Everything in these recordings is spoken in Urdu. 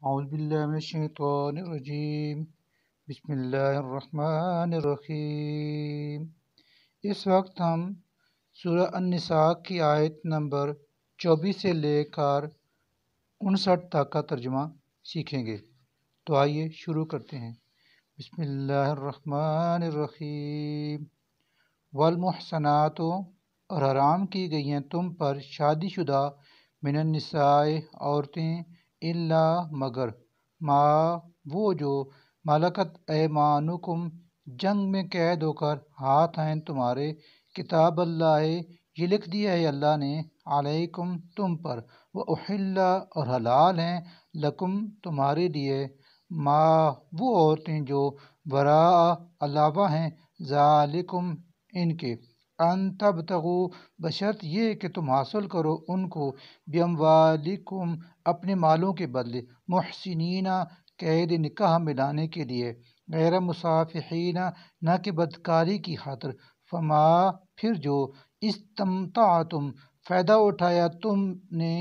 اعوذ باللہ من الشیطان الرجیم بسم اللہ الرحمن الرحیم۔ اس وقت ہم سورہ النساء کی آیت نمبر 24 سے لے کر 59 تک کا ترجمہ سیکھیں گے، تو آئیے شروع کرتے ہیں۔ بسم اللہ الرحمن الرحیم۔ والمحصنات، اور حرام کی گئی ہیں تم پر شادی شدہ، من النساء عورتیں، الا مگر، ما وہ جو، ملکت ایمانکم جنگ میں قید ہو کر ہاتھ ہیں تمہارے، کتاب اللہ یہ لکھ دیا ہے اللہ نے، علیکم تم پر، وأحل اور حلال ہیں، لکم تمہارے لیے، ما وہ عورتیں جو وراء علاوہ ہیں، ذالکم ان کے، ان تبتغوا بشرط یہ کہ تم حاصل کرو ان کو، باموالکم اپنے مالوں کے بدلے، محسنین قید نکاح ملانے کے لیے، غیر مصافحین نہ کہ بدکاری کی خاطر، فما پھر جو، استمتعتم فائدہ اٹھایا تم نے،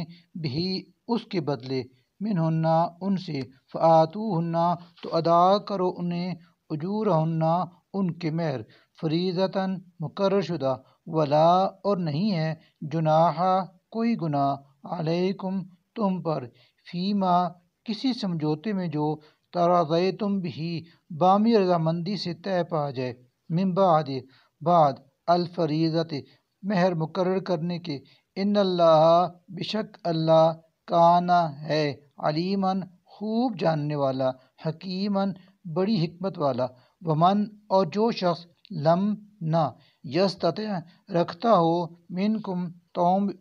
بھی اس کے بدلے، منہن ان سے، فآتوہن تو ادا کرو انہیں، اجورہن ان کے مہر، فریضتاً مقرر شدہ، ولا اور نہیں ہے، جناح کوئی گناہ، علیکم تم پر، فیما کسی سمجھوتے میں جو، تراضیتم بھی بامی رضامندی سے طے پا جائے، من بعد الفریضت مہر مقرر کرنے کے، ان اللہ بشک اللہ، کانا ہے، علیماً خوب جاننے والا، حکیماً بڑی حکمت والا، ومن اور جو شخص، لم نہ، یستطع رکھتا ہو، منکم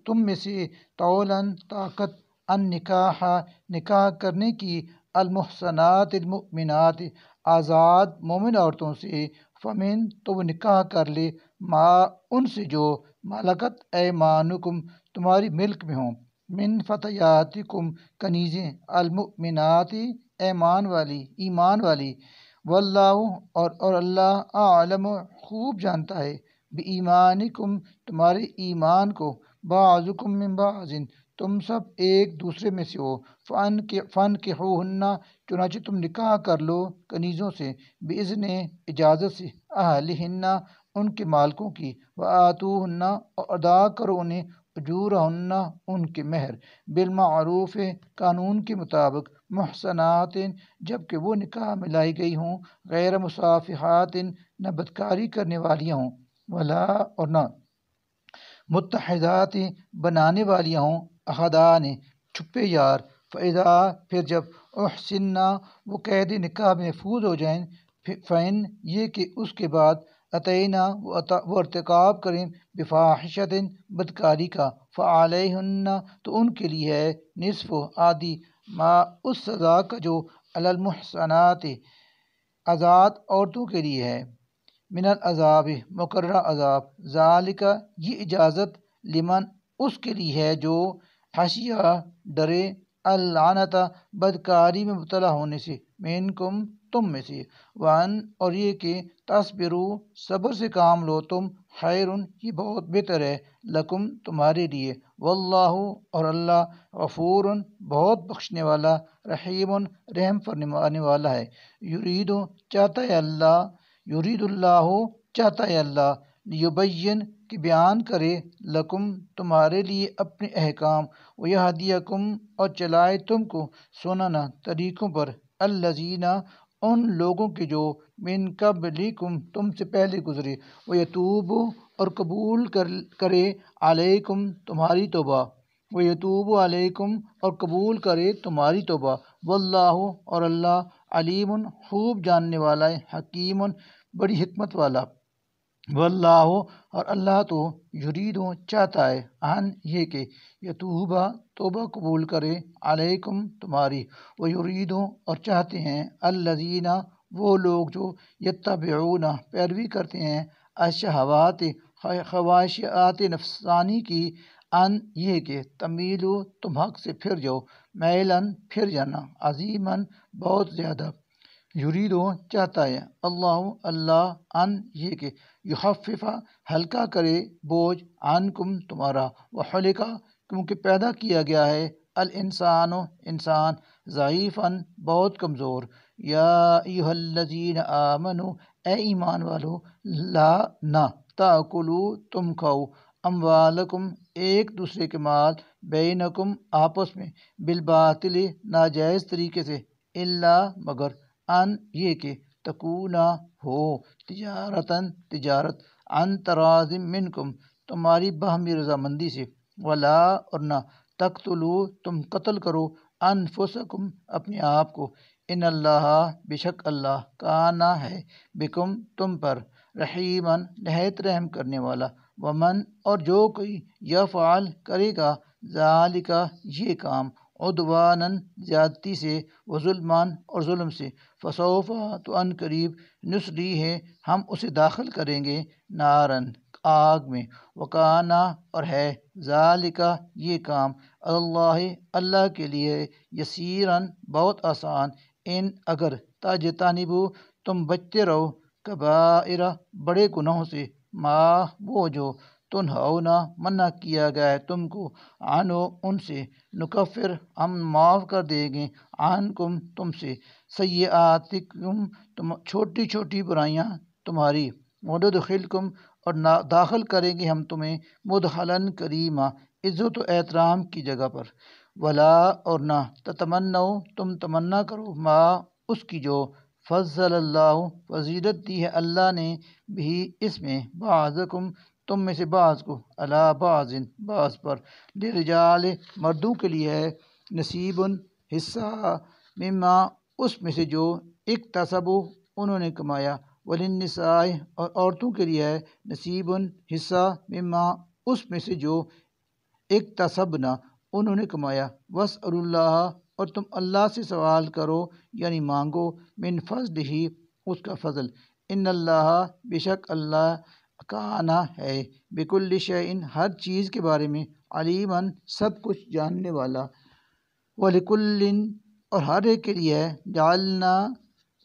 تم میں سے، طولاً طاقت، ان نکاح کرنے کی، المحصنات المؤمنات آزاد مومن عورتوں سے، فمن تو وہ نکاح کر لے، ما ان سے جو، ملکت ایمانکم تمہاری ملک میں ہوں، من فتیاتکم کنیزیں، المؤمنات ایمان والی، واللہ اور اللہ، اعلم خوب جانتا ہے، بایمانکم تمہارے ایمان کو، بعضکم من بعض تم سب ایک دوسرے میں سے ہو، فانکحوہن چنانچہ تم نکاح کر لو کنیزوں سے، باذن اجازت سے، اہلہن ان کے مالکوں کی، وآتوہن اور ادا کرو انہیں، اجورہن ان کے مہر، بالمعروف قانون کے مطابق، محصنات جبکہ وہ نکاح ملائی گئی ہوں، غیر مصافحات نہ بدکاری کرنے والیاں ہوں، ولا اور نہ متحدات بنانے والیاں ہوں، اخدان چھپے یار، فإذا پھر جب، احسننا وہ قید نکاح محفوظ ہو جائیں، فإن یہ کہ اس کے بعد، اتینا وہ ارتکاب کریں، بفاحشۃ بدکاری کا، فعلیہن تو ان کے لیے ہے، نصف آدھی، ما اس سزا کا جو، علی المحصنات آزاد عورتوں کے لیے ہے، من العذاب مقررہ عذاب، ذالک یہ اجازت، لمن اس کے لیے ہے جو، خشیہ ڈرے، اللعنت بدکاری میں مبتلا ہونے سے، منکم تم میں سے، وان اور یہ کہ، تصبروا صبر سے کام لو تم، خیر یہ بہت بہتر ہے، لکم تمہارے لیے، واللہ اور اللہ، غفور بہت بخشنے والا، رحیم رحم فرمانے والا ہے، یرید اللہ چاہتا ہے اللہ، لیبین کہ بیان کرے، لکم تمہارے لیے اپنے احکام، ویہدیکم اور چلائے تم کو، سنن طریقوں پر، الذین ان لوگوں کے جو، من قبلکم تم سے پہلے گزرے، ویتوب اور قبول کرے، علیکم تمہاری توبہ، ویتوب علیکم اور قبول کرے تمہاری توبہ، واللہ اور اللہ، علیم خوب جاننے والا ہے، حکیم بڑی حکمت والا، واللہ اور اللہ تو، یرید چاہتا ہے، ان یہ کہ، یتوبہ توبہ قبول کرے، علیکم تمہاری، ویرید اور چاہتے ہیں، الذین وہ لوگ جو، یتبعون پیروی کرتے ہیں، الشہوات خواہشات نفسانی کی، ان یہ کہ، تمیلو تم حق سے پھر جاؤ، میلاً پھر جانا، عظیماً بہت زیادہ، یرید چاہتا ہے، اللہ ان یہ کہ، یخفف ہلکا کرے بوجھ، عنکم تمہارا، وخلق کیونکہ پیدا کیا گیا ہے، الانسان انسان ضعیفاً بہت کمزور، یا ایھا الذین آمنوا اے ایمان والو، لا نہ تاکلوا تم کھاؤ، اموالکم ایک دوسرے کے مال، بینکم آپس میں، بالباطل ناجائز طریقے سے، الا مگر ان یہ کہ تکونا ہو تجارتاً تجارت، عن تراض منکم تمہاری باہمی رضامندی سے، ولا اور نہ تقتلوا تم قتل کرو انفسکم اپنے آپ کو، ان اللہ بے شک اللہ کانا ہے بکم تم پر، رحیماً نہایت رحم کرنے والا، ومن اور جو کوئی یفعل کرے گا ذالک یہ کام، عدواناً زیادتی سے، وظلمان اور ظلم سے، فسوف تو ان قریب، نصلی ہے ہم اسے داخل کریں گے، نارن آگ میں، وکانا اور ہے، ذالک یہ کام، اللہ اللہ کے لیے، یسیراً بہت آسان، ان اگر تجتنبوا تم بچتے رہو، کبائر بڑے گناہوں سے، ما وہ جو تنہونا منع کیا گیا ہے تم کو، عنو ان سے، نکفر ہم معاف کر دیں گے، عنکم تم سے، سیئاتکم چھوٹی چھوٹی برائیاں تمہاری، وندخلکم اور داخل کریں گے ہم تمہیں، مدخلاً کریما عزت و احترام کی جگہ پر، ولا اور نہ تتمنو تم تمنا کرو، ما اس کی جو فضل اللہ فضیلت دی ہے اللہ نے، بھی اس میں، بعضکم تم میں سے بعض کو، علی بعض بعض پر، للرجال مردوں کے لیے ہے، نصیب حصہ، مما اس میں سے جو اکتسبوا انہوں نے کمایا، وللنساء اور عورتوں کے لیے ہے، نصیب حصہ، مما اس میں سے جو اکتسبنا انہوں نے کمایا، واسألوا اللہ اور تم اللہ سے سوال کرو یعنی مانگو، من فضل ہی اس کا فضل، ان اللہ بے شک اللہ کانا ہے، بکل شیء ہر چیز کے بارے میں، علیماً سب کچھ جاننے والا، ولکل اور ہر ایک کے لیے ہے، جعلنا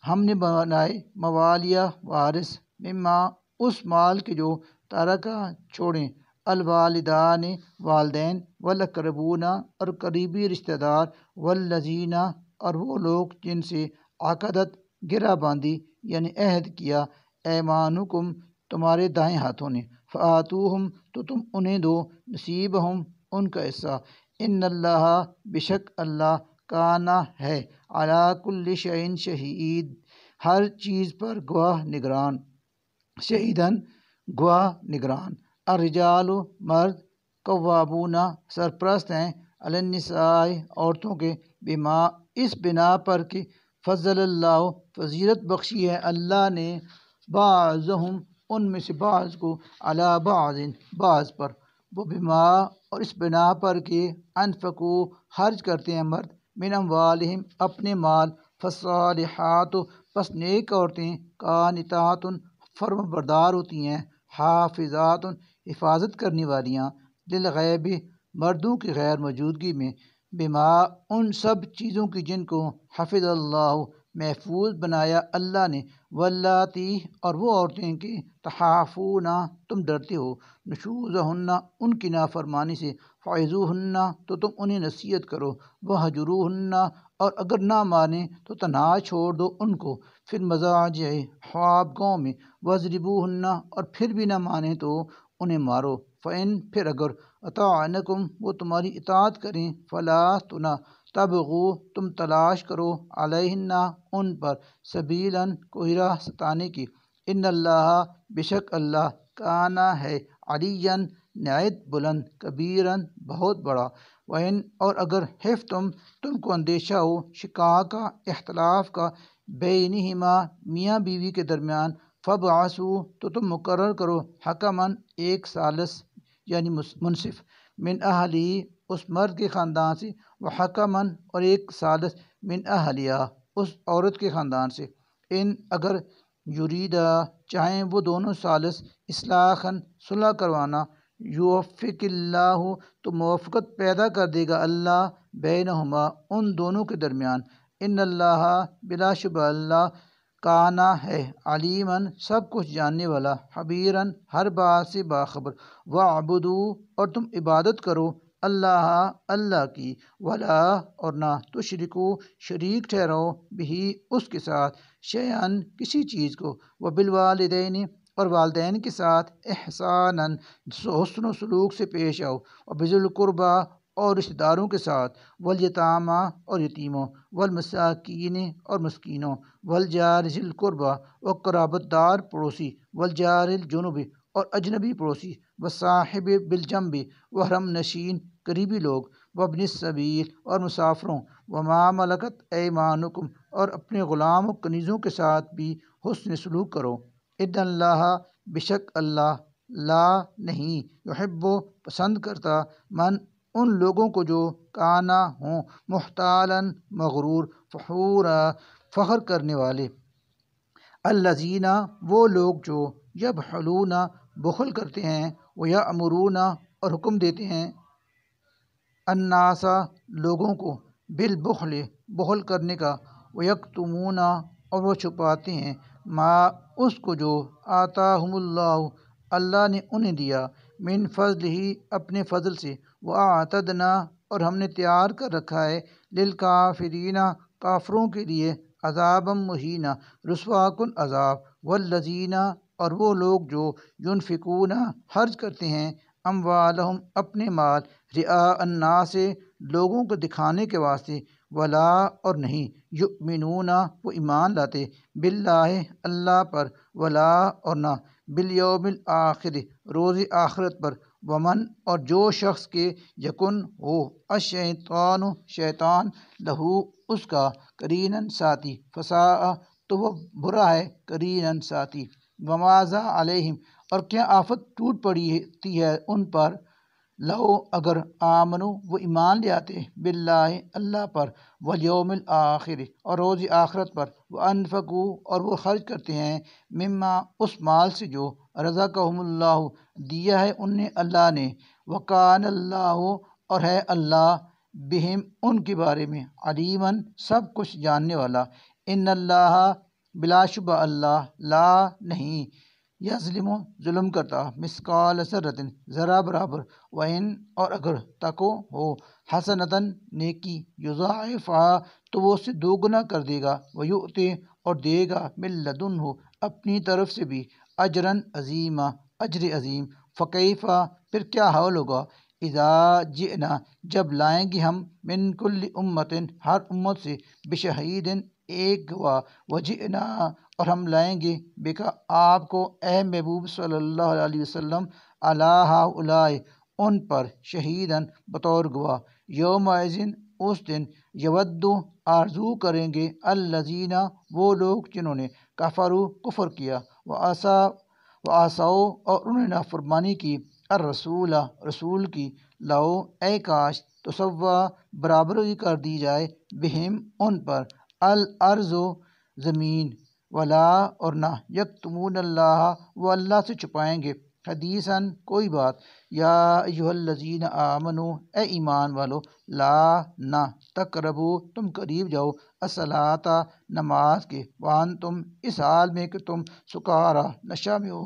ہم نے بنائے، موالیہ وارث، مما اس مال کے جو ترکہ چھوڑیں، الوالدان والدین، والاقربون اور قریبی رشتہ دار، والذین اور وہ لوگ جن سے عقدت گرہ باندھی یعنی عہد کیا، ایمانکم تمہارے دائیں ہاتھوں نے، فآتوہم تو تم انہیں دو، نصیبہم ان کا حصہ، ان اللہ بے شک اللہ کانا ہے، علی کل شیء شہید ہر چیز پر گواہ نگران، شہیداً گواہ نگران، الرجال مرد، قوامون سرپرست ہیں، علی النساء عورتوں کے، بما اس بنا پر کہ فضل اللہ فضیلت بخشی ہے اللہ نے، بعضہم ان میں سے بعض کو، علی بعض بعض پر، وہ بما اور اس بنا پر کہ انفقوا خرچ کرتے ہیں مرد، من اموالہم اپنے مال، فالصالحات پس نیک عورتیں، قانتات فرم بردار ہوتی ہیں، حافظات حفاظت کرنے والیاں، للغیب مردوں کی غیر موجودگی میں، بما ان سب چیزوں کی جن کو حفظ اللہ محفوظ بنایا اللہ نے، واللاتی اور وہ عورتیں کہ تخافون تم ڈرتے ہو، نشوزہن ان کی نافرمانی سے، فعظوہن تو تم انہیں نصیحت کرو، وہجروہن اور اگر نہ مانیں تو تنہا چھوڑ دو ان کو، پھر مضاجع خواب گاؤں میں، وضربوہن اور پھر بھی نہ مانیں تو انہیں مارو، فإن پھر اگر اطاعنکم وہ تمہاری اطاعت کریں، فلا تو نہ تبغوا تم تلاش کرو، علیہن ان پر، سبیلاً کوئی راہ ستانے کی، ان اللہ بے شک اللہ کانا ہے، علیاً نہایت بلند، کبیراً بہت بڑا، وإن اور اگر تم کو اندیشہ ہو شقاق کا اختلاف کا، بینہما میاں بیوی کے درمیان، فابعثوا تو تم مقرر کرو، حکماً ایک ثالث یعنی منصف، من اہلی اس مرد کے خاندان سے، وحکماً اور ایک ثالث، من اہلیہ اس عورت کے خاندان سے، ان اگر یریدا چاہیں وہ دونوں ثالث، اصلاحاً صلح کروانا، یوفق اللہ تو موافقت پیدا کر دے گا اللہ، بینہما ان دونوں کے درمیان، ان اللہ بلا شبہ اللہ کانا ہے، علیماً سب کچھ جاننے والا، خبیراً ہر بات سے باخبر، وَاعْبُدُوا اور تم عبادت کرو، اللہ اللہ کی، ولا اور نہ تشرکو شریک ٹھہراؤ بھی اس کے ساتھ، شیئن کسی چیز کو، وبالوالدین اور والدین کے ساتھ احساناً حسن و سلوک سے پیش آؤ، وبذی القربیٰ اور رشتہ داروں کے ساتھ، والیتامى اور یتیموں، والمساکین اور مسکینوں، والجار ذی القربیٰ اور قرابت دار پڑوسی، والجار الجنب اور اجنبی پڑوسی، والصاحب بالجنب وحرم نشین قریبی لوگ، وابن السبیل اور مسافروں، وما ملکت ایمانکم اور اپنے غلام و کنیزوں کے ساتھ بھی حسن سلوک کرو۔ ان اللہ بشک اللہ، لا نہیں، یحب پسند کرتا، من ان لوگوں کو جو کانا ہوں محتالاً مغرور، فخورا فخر کرنے والے، الذین وہ لوگ جو یبخلون بخل کرتے ہیں، ویأمرون اور حکم دیتے ہیں، الناس لوگوں کو، بالبخل بخل کرنے کا، ویکتمون اور وہ چھپاتے ہیں، ما اس کو جو آتاہم اللہ اللہ نے انہیں دیا، من فضلہ اپنے فضل سے، وأعتدنا اور ہم نے تیار کر رکھا ہے، للکافرین کافروں کے لیے، عذابا مہینا رسوا کن عذاب، والذین اور وہ لوگ جو ینفقون خرچ کرتے ہیں، اموالہم اپنے مال، رئاء الناس لوگوں کو دکھانے کے واسطے، ولا اور نہیں، یؤمنون وہ ایمان لاتے، باللہ اللہ پر، ولا اور نہ، بالیوم الآخر روز آخرت پر، ومن اور جو شخص کے یکن ہو الشیطان شیطان لہو اس کا قریناً ساتھی، فساء تو وہ برا ہے قریناً ساتھی، وماذا علیہم اور کیا آفت ٹوٹ پڑتی ہے ان پر، لو اگر آمنو وہ ایمان لے آتے، باللہ اللہ پر، والیوم الآخر اور روز آخرت پر، وانفقوا اور وہ خرچ کرتے ہیں، مما اس مال سے جو رزقہم اللہ دیا ہے انہیں اللہ نے، وکان اللہ اور ہے اللہ بہم ان کے بارے میں، علیماً سب کچھ جاننے والا، ان اللہ بلا شبہ اللہ، لا نہیں، یظلم ظلم کرتا، مثقال ذرۃ ذرہ برابر، وَإِن اور اگر تکو ہو حسنۃً نیکی، یضاعفھا تو وہ اسے دوگنا کر دے گا، ویؤتی اور دے گا، من لدنہ اپنی طرف سے بھی، اجراً عظیما اجر عظیم، فکیف پھر کیا حال ہوگا، اذا جئنا جب لائیں گے ہم، من کل امت ہر امت سے، بشہید ایک گواہ، وجئنا اور ہم لائیں گے، بکا آپ کو اے محبوب صلی اللہ علیہ وسلم، علی ہؤلاء ان پر، شہیداً بطور گواہ، یومئذ اس دن، یود آرزو کریں گے، الذین وہ لوگ جنہوں نے، کفروا کفر کیا، وعصوا اور انہوں نے نافرمانی کی، الرسول رسول کی، لو اے کاش، تسوی برابری کر دی جائے، بہم ان پر، الارض زمین، ولا اور نہ، یکتمون اللہ وہ اللہ سے چھپائیں گے، حدیثاً کوئی بات، یا ایھا الذین آمنو اے ایمان والو، لا نہ، تقربو تم قریب جاؤ، الصلاۃ نماز کے، وانتم اس حال میں کہ تم سکارا نشہ میں ہو،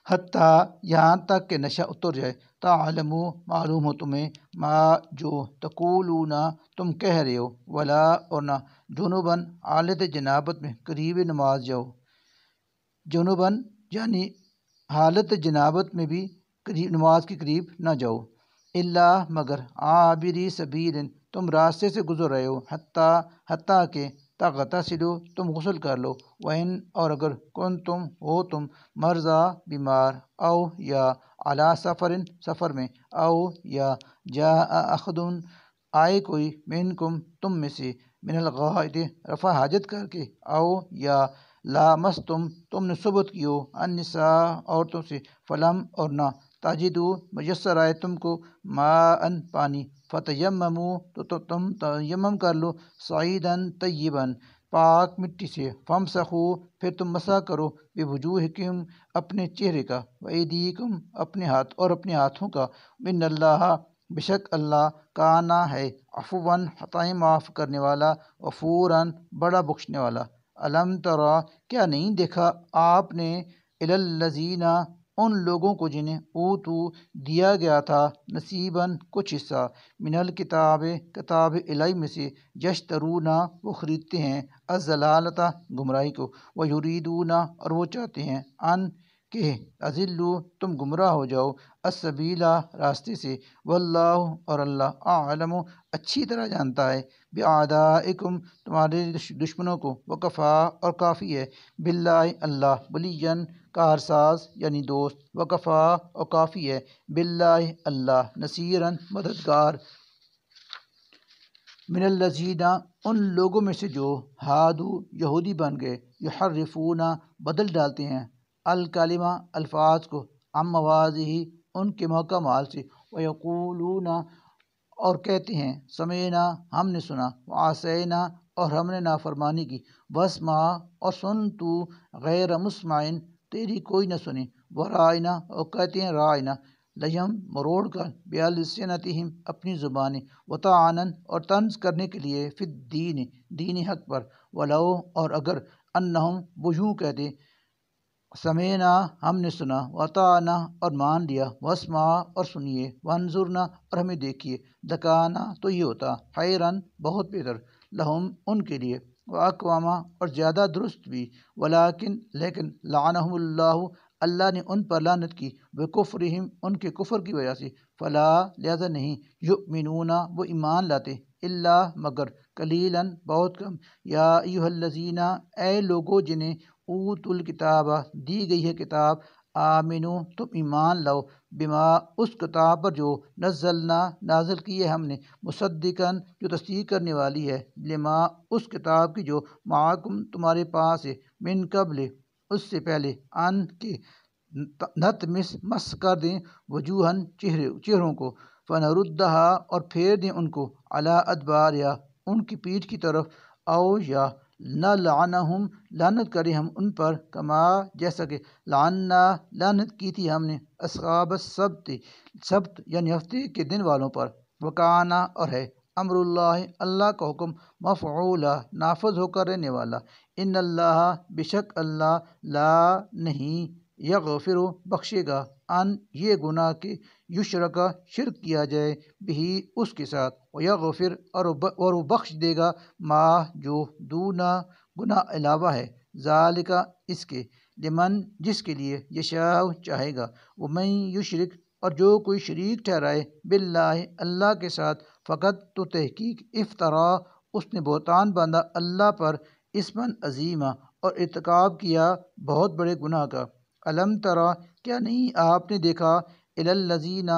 حتیٰ یہاں تک کہ نشہ اتر جائے، تعلموا معلوم ہو تمہیں، ما جو تقولون تم کہہ رہے ہو، ولا اور نہ، جنوباً حالت جنابت میں قریب نماز جاؤ، جنوباً یعنی حالت جنابت میں بھی نماز کے قریب نہ جاؤ، الا مگر عابری سبیل تم راستے سے گزر رہے ہو، حتیٰ کہ تغتسلوا تم غسل کر لو، وَإِن اور اگر کنتم ہو تم مرضی بیمار، او یا علی سفر سفر میں، او یا جاء احد آئے کوئی، منکم تم میں سے، من الغائط رفع حاجت کر کے، او یا لامستم تم نے صحبت کی ہو، النساء عورتوں سے، فلم اور نہ تجدو میسر آئے تم کو، ماء پانی، فتیمموا تو تم تیمم کر لو، صعیداً طیباً پاک مٹی سے، فامسحوا پھر تم مسح کرو، بوجوہکم اپنے چہرے کا، وایدیکم اپنے ہاتھ اور اپنے ہاتھوں کا، ان اللہ بشک اللہ کانا ہے، عفواً خطائیں معاف کرنے والا، غفوراً بڑا بخشنے والا، الم تری کیا نہیں دیکھا آپ نے، الی الذین ان لوگوں کو جنہیں اوتو دیا گیا تھا نصیباً کچھ حصہ من الکتاب کتاب الہی میں سے یشترونا وہ خریدتے ہیں الضلالۃ گمراہی کو ویریدون اور وہ چاہتے ہیں ان کہ اذلو تم گمراہ ہو جاؤ السبیلا راستے سے واللہ اور اللہ اعلم اچھی طرح جانتا ہے باعدائکم تمہارے دشمنوں کو وکفا اور کافی ہے باللہ اللہ ولیًا کارساز یعنی دوست وکفا اور کافی ہے باللہ اللہ نصیراً مددگار من الذین ان لوگوں میں سے جو ہادو یہودی بن گئے یحرفون بدل ڈالتے ہیں الکلمہ الفاظ کو عن مواضعہ ان کے محکمات سے ویقولون اور کہتے ہیں سمعنا ہم نے سنا وعصینا اور ہم نے نافرمانی کی واسمع اور سن تو غیر مسمع تیری کوئی نہ سنی ورائنا اور کہتے ہیں رائنا لیم مروڑ کر بِأَلْسِنَتِهِمْ اپنی زبانیں وطعنا اور طنز کرنے کے لیے فی الدین دین حق پر ولو اور اگر انہم وہ یوں کہتے سمعنا ہم نے سنا وطعنا اور مان لیا واسمع اور سنیے وانظرنا اور ہمیں دیکھیے لکانا تو یہ ہوتا خیرن بہت بہتر لہم ان کے لیے واقواما اور زیادہ درست بھی لیکن لعنہم اللہ اللہ نے ان پر لعنت کی بکفرہم ان کے کفر کی وجہ سے فلا لہذا نہیں یؤمنون وہ ایمان لاتے الا مگر قلیلاً بہت کم یا ایھا الذین اے لوگو جنہیں اوت الکتاب دی گئی ہے کتاب آمنو تم ایمان لاؤ بما اس کتاب پر جو نزلنا نازل کی ہے ہم نے مصدقاً جو تصدیق کرنے والی ہے لما اس کتاب کی جو معاکم تمہارے پاس ہے من قبل اس سے پہلے ان کے مس کر دیں وجوہن چہروں کو فنردہا اور پھیر دیں ان کو علی ادبار یا ان کی پیٹھ کی طرف او یا نہ لعنہم لعنت کریں ہم ان پر کما جیسا کہ لعنا لعنت کی تھی ہم نے اصحاب سبت یعنی ہفتے کے دن والوں پر وکانا اور ہے امر اللہ اللہ کا حکم مفعولا نافذ ہو کر رہنے والا ان اللہ بشک اللہ لا نہیں یغفر بخشے گا ان یہ گناہ کے یشرکا شرک کیا جائے بھی اس کے ساتھ ویغفر اور وہ بخش دے گا ما جو دونا گناہ علاوہ ہے ذالکا اس کے لمن جس کے لیے یشاء چاہے گا ومن یشرک اور جو کوئی شریک ٹھہرائے باللہ اللہ کے ساتھ فقط تو تحقیق افطرا اس نے بہتان باندھا اللہ پر اسمن عظیمہ اور ارتکاب کیا بہت بڑے گناہ کا علم ترا کیا نہیں آپ نے دیکھا الی الذین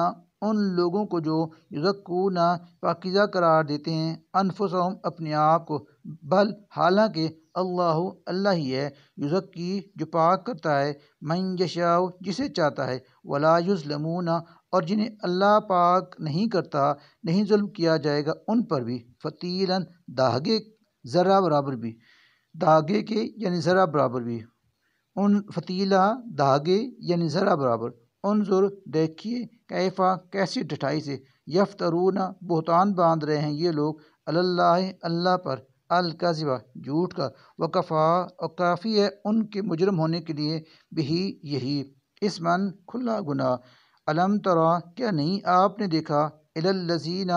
ان لوگوں کو جو یزکون پاکیزہ قرار دیتے ہیں انفسہم اپنے آپ کو بل حالانکہ اللہ ہی ہے یزکی جو پاک کرتا ہے من یشاء جسے چاہتا ہے ولا یظلمون اور جنہیں اللہ پاک نہیں کرتا نہیں ظلم کیا جائے گا ان پر بھی فتیلاً داغے ذرہ برابر بھی داغے کے یعنی ذرہ برابر بھی ان فتیلہ دھاگے یعنی ذرہ برابر انظر دیکھیے کیفا کیسی ڈٹھائی سے یفترون بہتان باندھ رہے ہیں یہ لوگ اللہ اللہ پر الکذبہ جھوٹ کا وکفا اور کافی ہے ان کے مجرم ہونے کے لیے بھی یہی اسمن کھلا گناہ علم ترا کیا نہیں آپ نے دیکھا الی الذین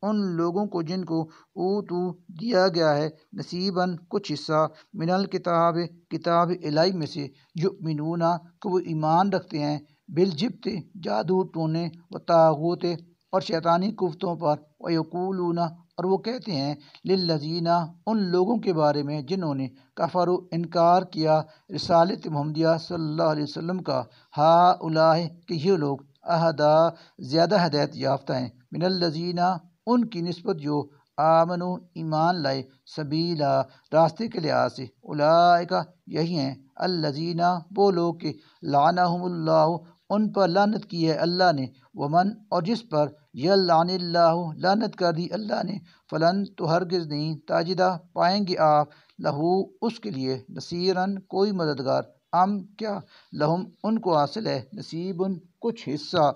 ان لوگوں کو جن کو اوتو دیا گیا ہے نصیباً کچھ حصہ من الکتاب کتاب الہی میں سے یؤمنون کہ وہ ایمان رکھتے ہیں بالجبت جادو ٹونے و طاغوت اور شیطانی قوتوں پر ویقولون اور وہ کہتے ہیں للذین ان لوگوں کے بارے میں جنہوں نے کفروا انکار کیا رسالت محمدیہ صلی اللہ علیہ وسلم کا ہا اولئک کہ یہ لوگ اہدا زیادہ ہدایت یافتہ ہیں من الذین ان کی نسبت جو آمنو ایمان لائے سبیلا راستے کے لحاظ سے اولئک یہی ہیں الذین وہ لوگ کہ لعنہم اللہ ان پر لعنت کی ہے اللہ نے ومن اور جس پر یلعن اللہ لعنت کر دی اللہ نے فلن تو ہرگز نہیں تاجدہ پائیں گے آپ لہو اس کے لیے نصیراً کوئی مددگار ام کیا لہم ان کو حاصل ہے نصیب کچھ حصہ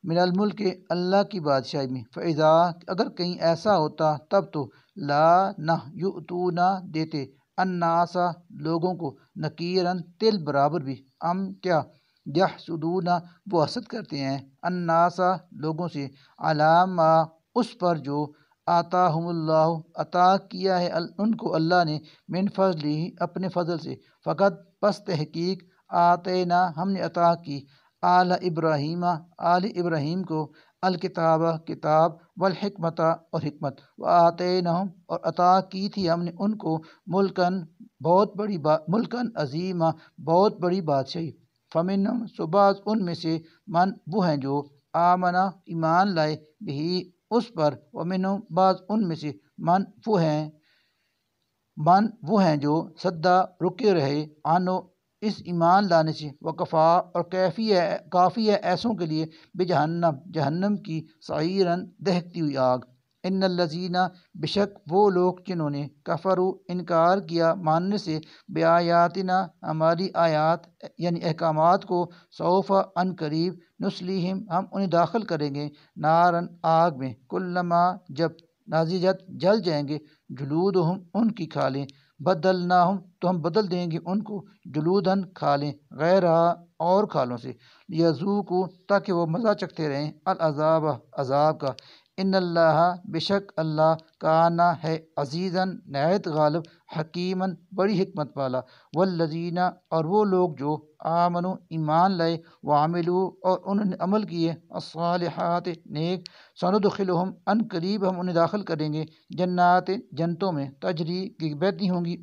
من الملک اللہ کی بادشاہی میں فاذا اگر کہیں ایسا ہوتا تب تو لا نہ یؤتون دیتے الناس لوگوں کو نکیراً تل برابر بھی ام کیا یحسدون وہ حسد کرتے ہیں الناسا لوگوں سے علامہ اس پر جو آتاہم اللہ عطا کیا ہے ان کو اللہ نے من فضلی اپنے فضل سے فقط پس تحقیق آتینا ہم نے عطا کی آل ابراہیم آل ابراہیم کو الکتاب کتاب والحکمت اور حکمت وآتینہم اور عطا کی تھی ہم نے ان کو ملکن بہت بڑی ملکن عظیمہ بہت بڑی بادشاہی فمنہم سو بعض ان میں سے من وہ ہیں جو آمنا ایمان لائے بھی اس پر ومنہم بعض ان میں سے من وہ ہیں جو صدا رکے رہے عنہ اس ایمان لانے سے وکفا اور کافی ہے ایسوں کے لیے بجہنم جہنم کی سعیرن دہکتی ہوئی آگ ان الذین بشک وہ لوگ جنہوں نے کفروا انکار کیا ماننے سے بیااتنا ہماری آیات یعنی احکامات کو سوف ان قریب نسلیہم ہم انہیں داخل کریں گے نارن آگ میں کلما جب نازجت جل جائیں گے جلودہم ان کی کھالیں بدلناہم تو ہم بدل دیں گے ان کو جلودن کھالیں غیرہ اور کھالوں سے یذوقوا تاکہ وہ مزہ چکھتے رہیں العذاب عذاب کا ان اللہ بشک اللہ کانا ہے عزیزاً نہایت غالب حکیماً بڑی حکمت والا والذین اور وہ لوگ جو آمنوا ایمان لائے وعملوا اور انہوں نے عمل کیے الصالحات نیک سندخلہم ان قریب ہم انہیں داخل کریں گے جنات جنتوں میں تجری کی بہتی ہوں گی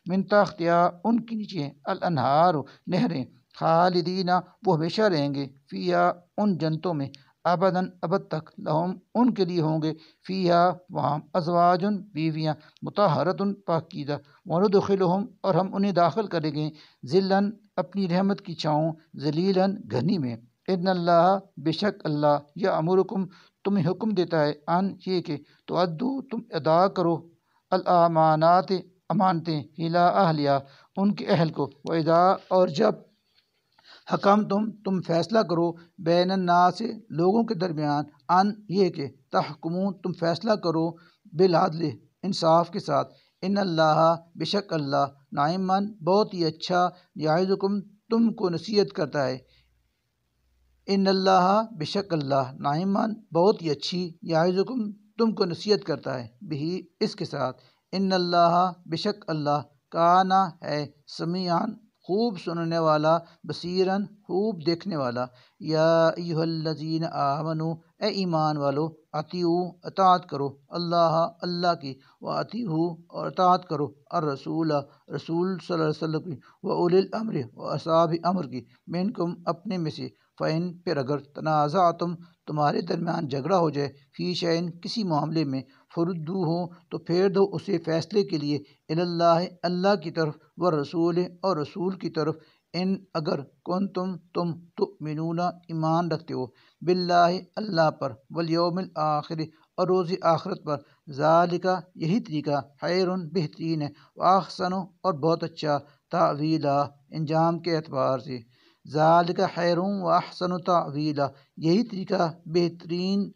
من تحتہا ان کے نیچے الانہار نہریں خالدین وہ ہمیشہ رہیں گے فیہا ان جنتوں میں ابداً ابد تک لہم ان کے لیے ہوں گے فیہا وہاں ازواجن بیویاں مطہرتن پاکیزہ وندخلہم اور ہم انہیں داخل کریں گے ذلن اپنی رحمت کی چھاؤں ذلیلاً گھنی میں ان اللہ بشک اللہ یامرکم تمہیں حکم دیتا ہے ان یہ کہ تؤدوا تم ادا کرو الامانات امانتیں الی اہلیہ ان کے اہل کو وَإِذَا اور جب حکم تم فیصلہ کرو بین الناس لوگوں کے درمیان ان یہ کہ تحکمون تم فیصلہ کرو بالعدل انصاف کے ساتھ ان اللہ بشک اللہ نعماً بہت ہی اچھا یعظکم تم کو نصیحت کرتا ہے ان اللہ بشک اللہ نعماً بہت ہی اچھی یعظکم تم کو نصیحت کرتا ہے بھی اس کے ساتھ ان اللہ بشک اللہ کانا ہے سمیعاً خوب سننے والا بصیراً خوب دیکھنے والا یا ایھا الذین آمنوا اے ایمان والو اطیعوا اطاعت کرو اللہ کی واطیعوا اور اطاعت کرو الرسول رسول صلی اللہ علیہ وسلم کی واولی الامر و اصحاب امر کی منکم اپنے میں سے فإن پھر اگر تنازعتم تمہارے درمیان جھگڑا ہو جائے فی شیء کسی معاملے میں فردو ہو تو پھیر دو اسے فیصلے کے لیے اللہ اللہ کی طرف والرسول اور رسول کی طرف ان اگر کنتم تم تؤمنون ایمان رکھتے ہو باللہ اللہ پر والیوم الآخر اور روز آخرت پر ذالکا یہی طریقہ خیر بہترین ہے واحسن اور بہت اچھا تأویلا انجام کے اعتبار سے ذالک خیر و احسن تعویلا یہی طریقہ بہترین